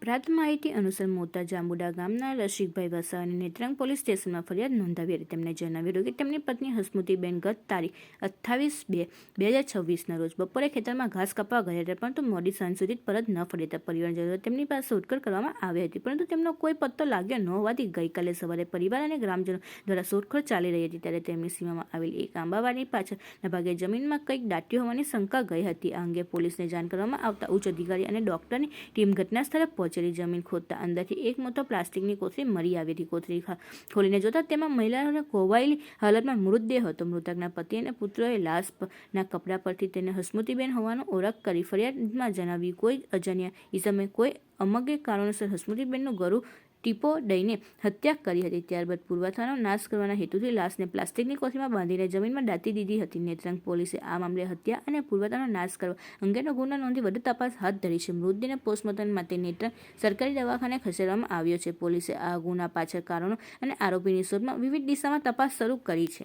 પ્રાપ્ત માહિતી અનુસાર મોટા જાંબુડા ગામના રસિકભાઈ વસાવાની નેત્રંગ પોલીસ સ્ટેશનમાં ફરિયાદ નોંધાવી હતી. તેમણે જણાવ્યું કે તેમની પત્ની હસમુતીબેન ગત તારીખ 28/2/2026ના રોજ બપોરે ખેતરમાં ઘાસ કાપવા ગયા હતા, પરંતુ મોડી સાંજ સુધી પરત ન ફર્યા. પરિવારજનો તેમની પાસે શોધખોળ કરવામાં આવી હતી, પરંતુ તેમનો કોઈ પત્તો લાગ્યો ન હોવાથી ગઈકાલે સવારે પરિવાર અને ગ્રામજનો દ્વારા શોધખોળ ચાલી રહી હતી. ત્યારે તેમની સીમામાં આવેલી એક આંબાવાડીની પાછળના ભાગે જમીનમાં કંઈક દાટ્યું હોવાની શંકા ગઈ હતી. આ અંગે પોલીસને જાણ કરવામાં આવતા ઉચ્ચ અધિકારી અને ડોક્ટરની ટીમ ઘટના સ્થળે પહોંચેલી. જમીન ખોદતા અંદરથી એક મોટો પ્લાસ્ટિકની કોથળી મળી આવી હતી. કોથળી ખોલીને જોતા તેમાં મહિલાઓને ખોવાયેલી હાલતમાં મૃતદેહ હતો. મૃતકના પતિ અને પુત્રોએ લાશના કપડા પરથી તેને હસમુતીબેન હોવાનો ઓળખ કરી ફરિયાદમાં જણાવ્યું. કોઈ અજાણ્યા ઈસમે કોઈ અમગ્ય કારણોસર હસમુતીબેનનું ગળું ટીપો દઈને હત્યા કરી હતી. ત્યારબાદ પુરાવાનો નાશ કરવાના હેતુથી લાશને પ્લાસ્ટિકની કોથળીમાં બાંધીને જમીનમાં દાટી દીધી હતી. નેત્રંગ પોલીસે આ મામલે હત્યા અને પુરાવાનો નાશ કરવા અંગેનો ગુનો નોંધી વધુ તપાસ હાથ ધરી છે. મૃતદેહને પોસ્ટમોર્ટમ માટે નેત્રંગ સરકારી દવાખાને ખસેડવામાં આવ્યો છે. પોલીસે આ ગુના પાછળ કારણો અને આરોપીની શોધમાં વિવિધ દિશામાં તપાસ શરૂ કરી છે.